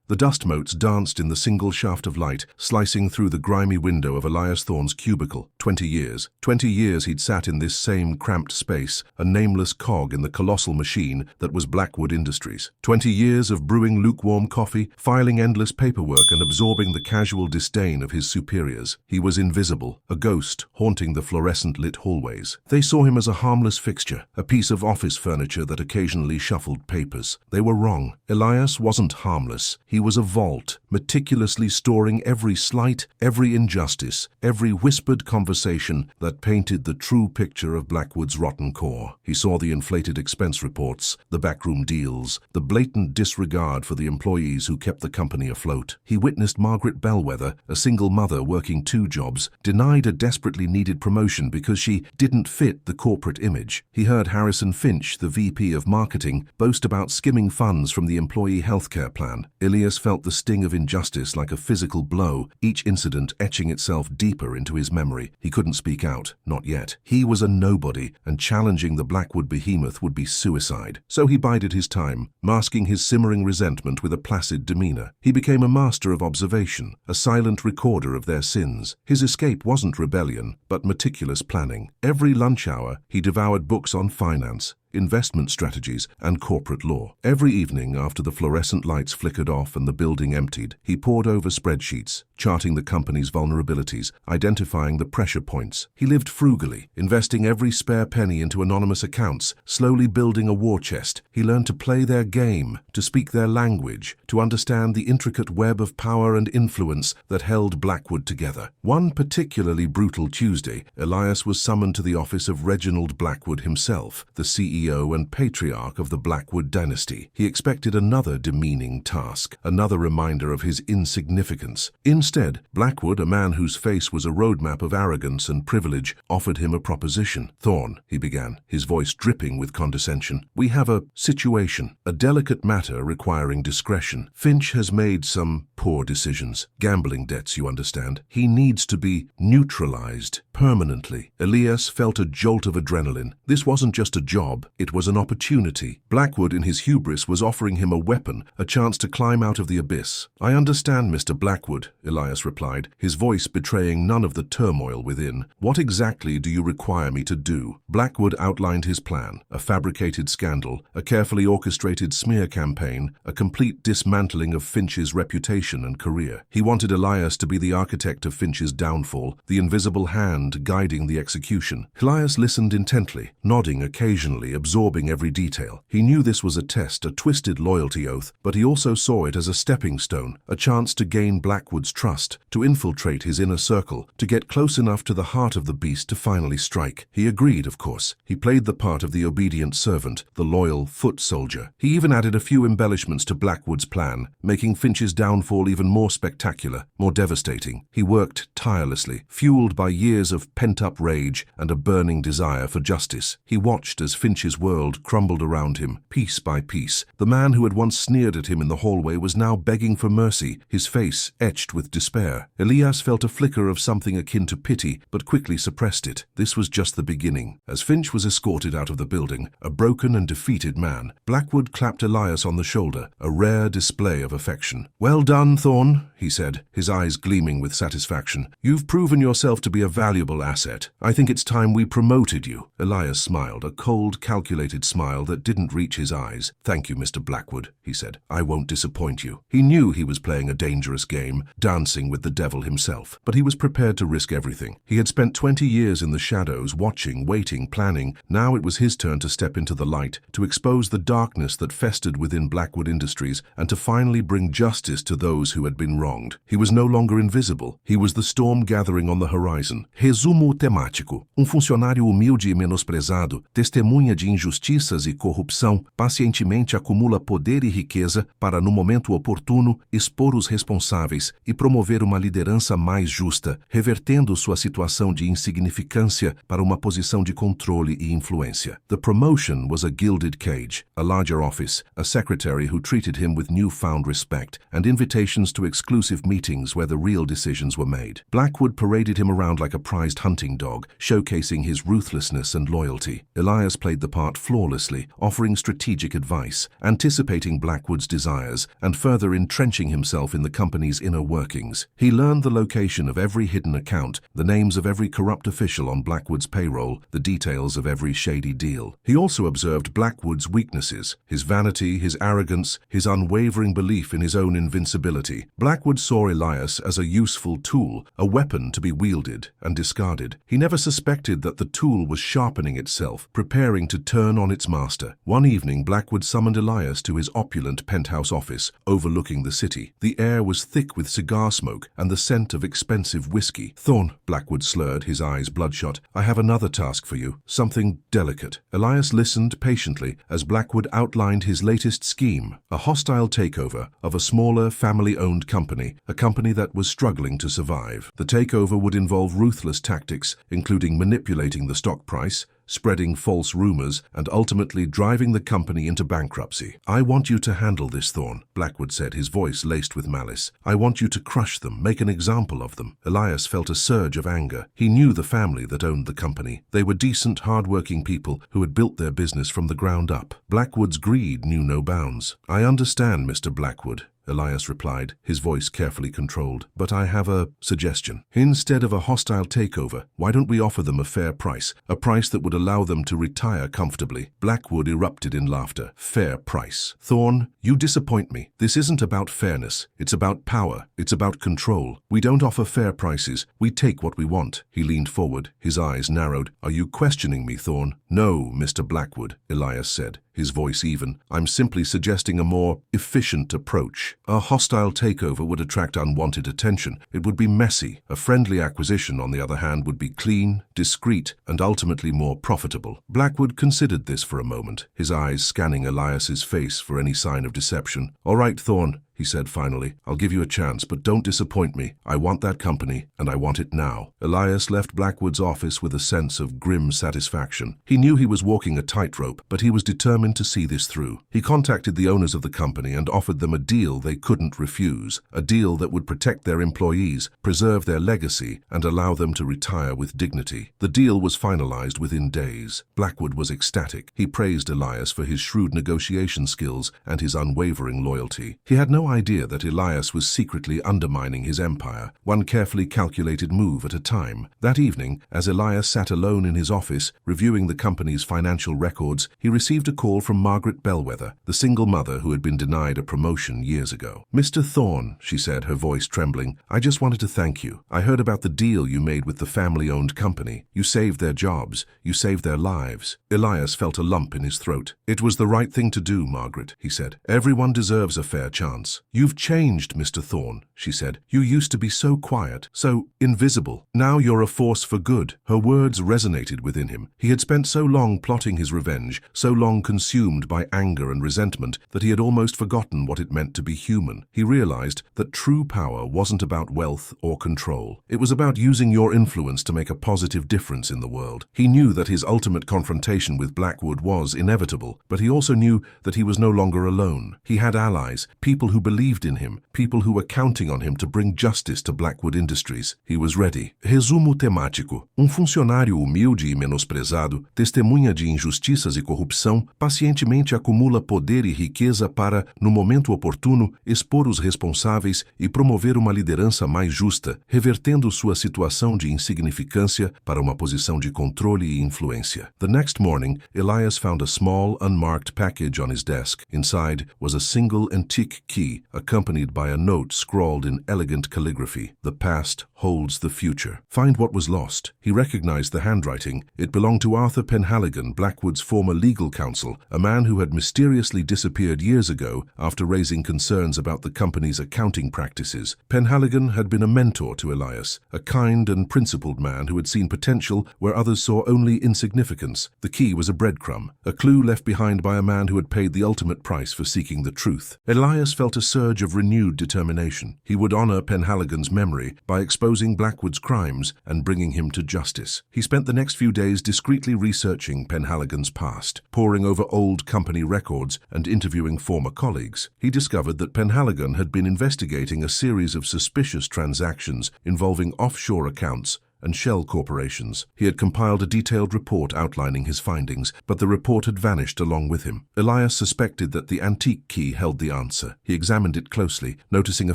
The dust motes danced in the single shaft of light, slicing through the grimy window of Elias Thorne's cubicle. 20 years. 20 years he'd sat in this same cramped space, a nameless cog in the colossal machine that was Blackwood Industries. 20 years of brewing lukewarm coffee, filing endless paperwork, and absorbing the casual disdain of his superiors. He was invisible, a ghost haunting the fluorescent-lit hallways. They saw him as a harmless fixture, a piece of office furniture that occasionally shuffled papers. They were wrong. Elias wasn't harmless. He was a vault, meticulously storing every slight, every injustice, every whispered conversation that painted the true picture of Blackwood's rotten core. He saw the inflated expense reports, the backroom deals, the blatant disregard for the employees who kept the company afloat. He witnessed Margaret Bellwether, a single mother working 2 jobs, denied a desperately needed promotion because she didn't fit the corporate image. He heard Harrison Finch, the VP of Marketing, boast about skimming funds from the employee healthcare plan. Elias felt the sting of injustice like a physical blow, each incident etching itself deeper into his memory. He couldn't speak out, not yet. He was a nobody, and challenging the Blackwood behemoth would be suicide. So he bided his time, masking his simmering resentment with a placid demeanor. He became a master of observation, a silent recorder of their sins. His escape wasn't rebellion, but meticulous planning. Every lunch hour, he devoured books on finance, investment strategies, and corporate law. Every evening, after the fluorescent lights flickered off and the building emptied, he pored over spreadsheets, charting the company's vulnerabilities, identifying the pressure points. He lived frugally, investing every spare penny into anonymous accounts, slowly building a war chest. He learned to play their game, to speak their language, to understand the intricate web of power and influence that held Blackwood together. One particularly brutal Tuesday, Elias was summoned to the office of Reginald Blackwood himself, the CEO and patriarch of the Blackwood dynasty. He expected another demeaning task, another reminder of his insignificance. Instead, Blackwood, a man whose face was a roadmap of arrogance and privilege, offered him a proposition. "Thorne," he began, his voice dripping with condescension, "we have a situation, a delicate matter requiring discretion. Finch has made some poor decisions. Gambling debts, you understand. He needs to be neutralized permanently." Elias felt a jolt of adrenaline. This wasn't just a job, it was an opportunity. Blackwood, in his hubris, was offering him a weapon, a chance to climb out of the abyss. "I understand, Mr. Blackwood," Elias replied, his voice betraying none of the turmoil within. "What exactly do you require me to do?" Blackwood outlined his plan: a fabricated scandal, a carefully orchestrated smear campaign, a complete dismantling of Finch's reputation and career. He wanted Elias to be the architect of Finch's downfall, the invisible hand guiding the execution. Elias listened intently, nodding occasionally, absorbing every detail. He knew this was a test, a twisted loyalty oath, but he also saw it as a stepping stone, a chance to gain Blackwood's trust, to infiltrate his inner circle, to get close enough to the heart of the beast to finally strike. He agreed, of course. He played the part of the obedient servant, the loyal foot soldier. He even added a few embellishments to Blackwood's plan, making Finch's downfall even more spectacular, more devastating. He worked tirelessly, fueled by years of pent-up rage and a burning desire for justice. He watched as Finch's world crumbled around him, piece by piece. The man who had once sneered at him in the hallway was now begging for mercy, his face etched with despair. Elias felt a flicker of something akin to pity, but quickly suppressed it. This was just the beginning. As Finch was escorted out of the building, a broken and defeated man, Blackwood clapped Elias on the shoulder, a rare display of affection. "Well done, Thorne," he said, his eyes gleaming with satisfaction. "You've proven yourself to be a valuable asset. I think it's time we promoted you." Elias smiled, a cold, calculated smile that didn't reach his eyes. "Thank you, Mr. Blackwood," he said. "I won't disappoint you." He knew he was playing a dangerous game, dancing with the devil himself, but he was prepared to risk everything. He had spent 20 years in the shadows, watching, waiting, planning. Now it was his turn to step into the light, to expose the darkness that festered within Blackwood Industries, and to finally bring justice to those who had been wronged. He was no longer invisible. He was the storm gathering on the horizon. Resumo temático. Funcionário humilde e menosprezado, testemunha de injustiças e corrupção, pacientemente acumula poder e riqueza para, no momento oportuno, expor os responsáveis e promover uma liderança mais justa, revertendo sua situação de insignificância para uma posição de controle e influência. The promotion was a gilded cage, a larger office, a secretary who treated him with newfound respect, and invitations invitations to exclusive meetings where the real decisions were made. Blackwood paraded him around like a prized hunting dog, showcasing his ruthlessness and loyalty. Elias played the part flawlessly, offering strategic advice, anticipating Blackwood's desires, and further entrenching himself in the company's inner workings. He learned the location of every hidden account, the names of every corrupt official on Blackwood's payroll, the details of every shady deal. He also observed Blackwood's weaknesses, his vanity, his arrogance, his unwavering belief in his own invincibility. Blackwood saw Elias as a useful tool, a weapon to be wielded and discarded. He never suspected that the tool was sharpening itself, preparing to turn on its master. One evening, Blackwood summoned Elias to his opulent penthouse office, overlooking the city. The air was thick with cigar smoke and the scent of expensive whiskey. "Thorn," Blackwood slurred, his eyes bloodshot, "I have another task for you, something delicate." Elias listened patiently as Blackwood outlined his latest scheme, a hostile takeover of a smaller, family-owned company, a company that was struggling to survive. The takeover would involve ruthless tactics, including manipulating the stock price, spreading false rumors, and ultimately driving the company into bankruptcy. "I want you to handle this, Thorn," Blackwood said, his voice laced with malice. "I want you to crush them, make an example of them." Elias felt a surge of anger. He knew the family that owned the company. They were decent, hard-working people who had built their business from the ground up. Blackwood's greed knew no bounds. "I understand, Mr. Blackwood," Elias replied, his voice carefully controlled, "but I have a suggestion. Instead of a hostile takeover, why don't we offer them a fair price, a price that would allow them to retire comfortably?" Blackwood erupted in laughter. "Fair price. Thorn, you disappoint me. This isn't about fairness. It's about power. It's about control. We don't offer fair prices. We take what we want." He leaned forward, his eyes narrowed. "Are you questioning me, Thorn?" "No, Mr. Blackwood," Elias said, his voice even. "I'm simply suggesting a more efficient approach. A hostile takeover would attract unwanted attention. It would be messy. A friendly acquisition, on the other hand, would be clean, discreet, and ultimately more profitable." Blackwood considered this for a moment, his eyes scanning Elias's face for any sign of deception. "All right, Thorn," he said finally, "I'll give you a chance, but don't disappoint me. I want that company, and I want it now." Elias left Blackwood's office with a sense of grim satisfaction. He knew he was walking a tightrope, but he was determined to see this through. He contacted the owners of the company and offered them a deal they couldn't refuse, a deal that would protect their employees, preserve their legacy, and allow them to retire with dignity. The deal was finalized within days. Blackwood was ecstatic. He praised Elias for his shrewd negotiation skills and his unwavering loyalty. He had no idea that Elias was secretly undermining his empire, one carefully calculated move at a time. That evening, as Elias sat alone in his office, reviewing the company's financial records, he received a call from Margaret Bellwether, the single mother who had been denied a promotion years ago. "Mr. Thorn," she said, her voice trembling, "I just wanted to thank you. I heard about the deal you made with the family-owned company. You saved their jobs. You saved their lives." Elias felt a lump in his throat. "It was the right thing to do, Margaret," he said. "Everyone deserves a fair chance." "You've changed, Mr. Thorn," she said. "You used to be so quiet, so invisible. Now you're a force for good." Her words resonated within him. He had spent so long plotting his revenge, so long consumed by anger and resentment, that he had almost forgotten what it meant to be human. He realized that true power wasn't about wealth or control. It was about using your influence to make a positive difference in the world. He knew that his ultimate confrontation with Blackwood was inevitable, but he also knew that he was no longer alone. He had allies, people who believed in him, people who were counting on him to bring justice to Blackwood Industries. He was ready. Resumo temático. Funcionário humilde e menosprezado, testemunha de injustiças e corrupção, pacientemente acumula poder e riqueza para, no momento oportuno, expor os responsáveis e promover uma liderança mais justa, revertendo sua situação de insignificância para uma posição de controle e influência. The next morning, Elias found a small, unmarked package on his desk. Inside was a single antique key, accompanied by a note scrawled in elegant calligraphy. "The past holds the future." Find what was lost. He recognized the handwriting. It belonged to Arthur Penhaligon, Blackwood's former legal counsel, a man who had mysteriously disappeared years ago after raising concerns about the company's accounting practices. Penhaligon had been a mentor to Elias, a kind and principled man who had seen potential where others saw only insignificance. The key was a breadcrumb, a clue left behind by a man who had paid the ultimate price for seeking the truth. Elias felt a surge of renewed determination. He would honor Penhaligon's memory by exposing Blackwood's crimes and bringing him to justice. He spent the next few days discreetly researching Penhaligon's past, poring over old company records and interviewing former colleagues. He discovered that Penhaligon had been investigating a series of suspicious transactions involving offshore accounts and shell corporations. He had compiled a detailed report outlining his findings, but the report had vanished along with him. Elias suspected that the antique key held the answer. He examined it closely, noticing a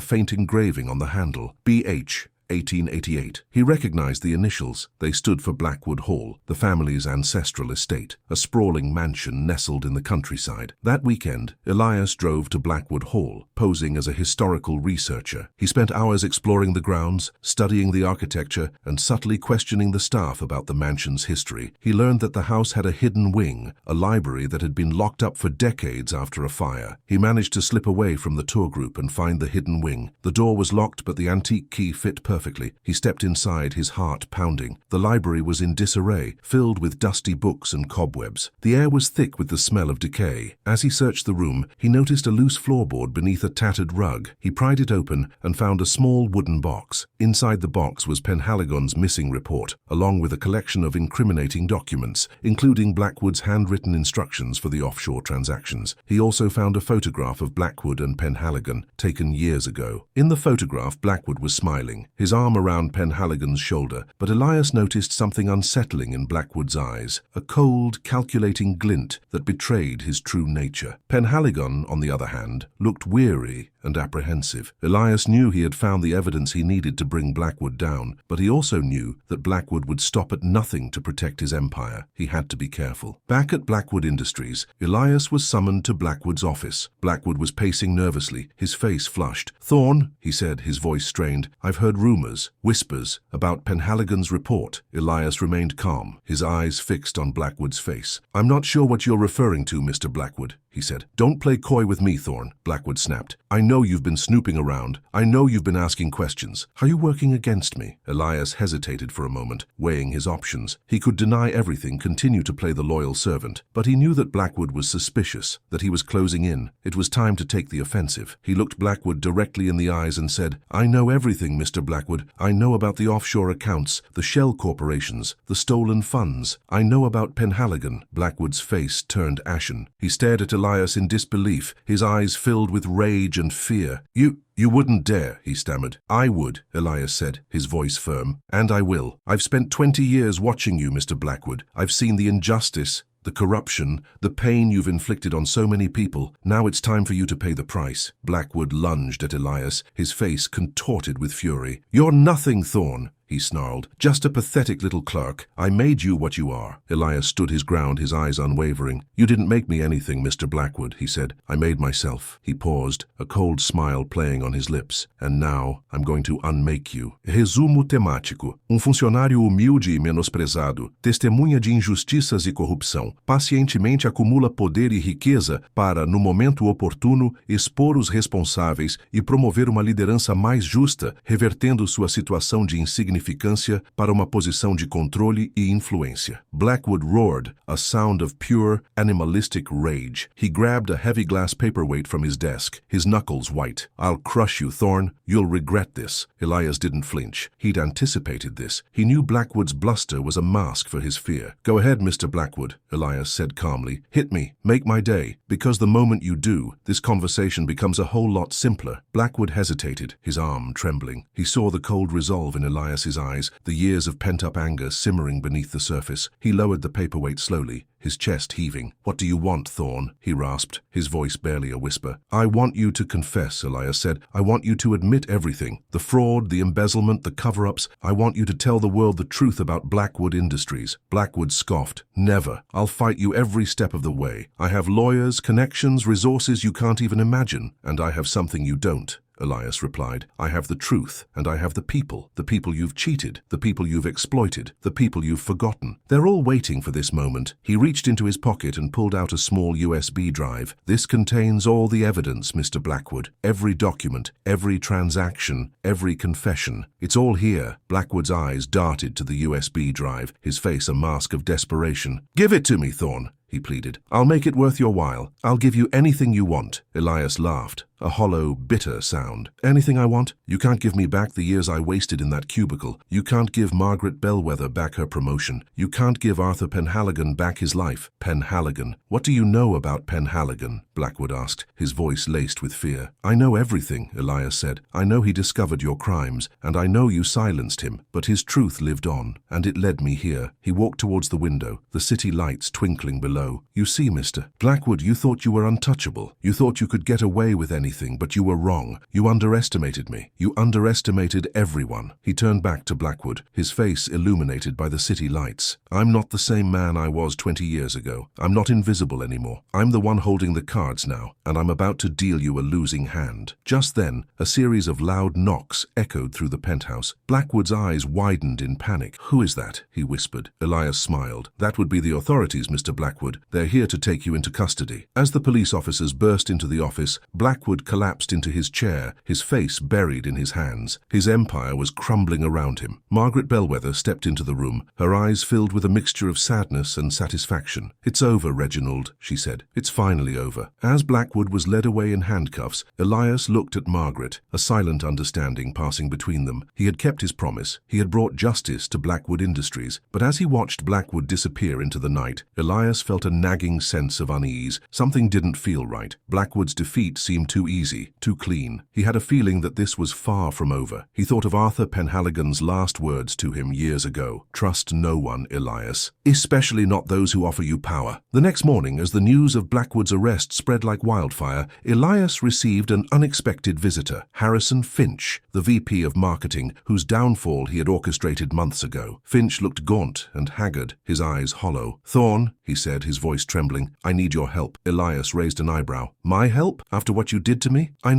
faint engraving on the handle, BH 1888. He recognized the initials. They stood for Blackwood Hall, the family's ancestral estate, a sprawling mansion nestled in the countryside. That weekend, Elias drove to Blackwood Hall, posing as a historical researcher. He spent hours exploring the grounds, studying the architecture, and subtly questioning the staff about the mansion's history. He learned that the house had a hidden wing, a library that had been locked up for decades after a fire. He managed to slip away from the tour group and find the hidden wing. The door was locked, but the antique key fit perfectly. He stepped inside, his heart pounding. The library was in disarray, filled with dusty books and cobwebs. The air was thick with the smell of decay. As he searched the room, he noticed a loose floorboard beneath a tattered rug. He pried it open and found a small wooden box. Inside the box was Penhaligon's missing report, along with a collection of incriminating documents, including Blackwood's handwritten instructions for the offshore transactions. He also found a photograph of Blackwood and Penhaligon, taken years ago. In the photograph, Blackwood was smiling, his arm around Penhaligon's shoulder, but Elias noticed something unsettling in Blackwood's eyes, a cold, calculating glint that betrayed his true nature. Penhaligon, on the other hand, looked weary and apprehensive. Elias knew he had found the evidence he needed to bring Blackwood down, but he also knew that Blackwood would stop at nothing to protect his empire. He had to be careful. Back at Blackwood Industries, Elias was summoned to Blackwood's office. Blackwood was pacing nervously, his face flushed. "Thorne," he said, his voice strained, "I've heard rumors, whispers, about Penhaligon's report." Elias remained calm, his eyes fixed on Blackwood's face. "I'm not sure what you're referring to, Mr. Blackwood," he said. "Don't play coy with me, Thorne," Blackwood snapped. "I know you've been snooping around. I know you've been asking questions. Are you working against me?" Elias hesitated for a moment, weighing his options. He could deny everything, continue to play the loyal servant, but he knew that Blackwood was suspicious, that he was closing in. It was time to take the offensive. He looked Blackwood directly in the eyes and said, "I know everything, Mr. Blackwood. I know about the offshore accounts, the shell corporations, the stolen funds. I know about Penhaligon." Blackwood's face turned ashen. He stared at Elias in disbelief, his eyes filled with rage and fear. You wouldn't dare," he stammered. "I would," Elias said, his voice firm. "And I will. I've spent 20 years watching you, Mr. Blackwood. I've seen the injustice, the corruption, the pain you've inflicted on so many people. Now it's time for you to pay the price." Blackwood lunged at Elias, his face contorted with fury. "You're nothing, Thorne," he snarled. "Just a pathetic little clerk. I made you what you are." Elias stood his ground, his eyes unwavering. "You didn't make me anything, Mr. Blackwood," he said. "I made myself." He paused, a cold smile playing on his lips. "And now I'm going to unmake you." Resumo temático. Funcionário humilde e menosprezado, testemunha de injustiças e corrupção, pacientemente acumula poder e riqueza para, no momento oportuno, expor os responsáveis e promover uma liderança mais justa, revertendo sua situação de insignificância para uma posição de controle e influência. Blackwood roared, a sound of pure, animalistic rage. He grabbed a heavy glass paperweight from his desk, his knuckles white. "I'll crush you, Thorne. You'll regret this." Elias didn't flinch. He'd anticipated this. He knew Blackwood's bluster was a mask for his fear. "Go ahead, Mr. Blackwood," Elias said calmly. "Hit me. Make my day. Because the moment you do, this conversation becomes a whole lot simpler." Blackwood hesitated, his arm trembling. He saw the cold resolve in Elias's eyes, the years of pent-up anger simmering beneath the surface. He lowered the paperweight slowly, his chest heaving. "What do you want, Thorne?" he rasped, his voice barely a whisper. "I want you to confess," Elias said. "I want you to admit everything. The fraud, the embezzlement, the cover-ups. I want you to tell the world the truth about Blackwood Industries." Blackwood scoffed. "Never. I'll fight you every step of the way. I have lawyers, connections, resources you can't even imagine. And I have something you don't," Elias replied. "I have the truth, and I have the people you've cheated, the people you've exploited, the people you've forgotten. They're all waiting for this moment." He reached into his pocket and pulled out a small USB drive. "This contains all the evidence, Mr. Blackwood. Every document, every transaction, every confession. It's all here." Blackwood's eyes darted to the USB drive, his face a mask of desperation. "Give it to me, Thorne," he pleaded. I'll make it worth your while. I'll give you anything you want. Elias laughed, a hollow, bitter sound. Anything I want? You can't give me back the years I wasted in that cubicle. You can't give Margaret Bellwether back her promotion. You can't give Arthur Penhaligon back his life. Penhaligon. What do you know about Penhaligon? Blackwood asked, his voice laced with fear. I know everything, Elias said. I know he discovered your crimes, and I know you silenced him, but his truth lived on, and it led me here. He walked towards the window, the city lights twinkling below. You see, Mr. Blackwood, you thought you were untouchable. You thought you could get away with anything, but you were wrong. You underestimated me. You underestimated everyone. He turned back to Blackwood, his face illuminated by the city lights. I'm not the same man I was 20 years ago. I'm not invisible anymore. I'm the one holding the cards now, and I'm about to deal you a losing hand. Just then, a series of loud knocks echoed through the penthouse. Blackwood's eyes widened in panic. Who is that? He whispered. Elias smiled. That would be the authorities, Mr. Blackwood. They're here to take you into custody. As the police officers burst into the office, Blackwood collapsed into his chair, his face buried in his hands. His empire was crumbling around him. Margaret Bellwether stepped into the room, her eyes filled with a mixture of sadness and satisfaction. It's over, Reginald, she said. It's finally over. As Blackwood was led away in handcuffs, Elias looked at Margaret, a silent understanding passing between them. He had kept his promise. He had brought justice to Blackwood Industries. But as he watched Blackwood disappear into the night, Elias felt a nagging sense of unease. Something didn't feel right. Blackwood's defeat seemed too easy, too clean. He had a feeling that this was far from over. He thought of Arthur Penhaligon's last words to him years ago. Trust no one, Elias, especially not those who offer you power. The next morning, as the news of Blackwood's arrest spread like wildfire, Elias received an unexpected visitor, Harrison Finch, the VP of Marketing, whose downfall he had orchestrated months ago. Finch looked gaunt and haggard, his eyes hollow. Thorne, he said, his voice trembling, I need your help. Elias raised an eyebrow. My help? After what you did to me? I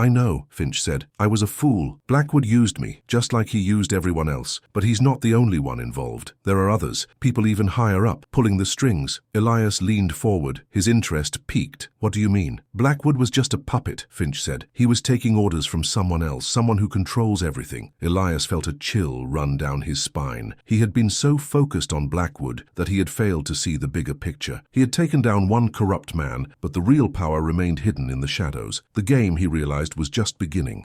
know, Finch said. I was a fool. Blackwood used me, just like he used everyone else. But he's not the only one involved. There are others, people even higher up, pulling the strings. Elias leaned forward, his interest piqued. What do you mean? Blackwood was just a puppet, Finch said. He was taking orders from someone else, someone who controls everything. Elias felt a chill run down his spine. He had been so focused on Blackwood that he had failed to see the bigger picture. He had taken down one corrupt man, but the real power remained hidden in the shadows. The game, he realized, was just beginning.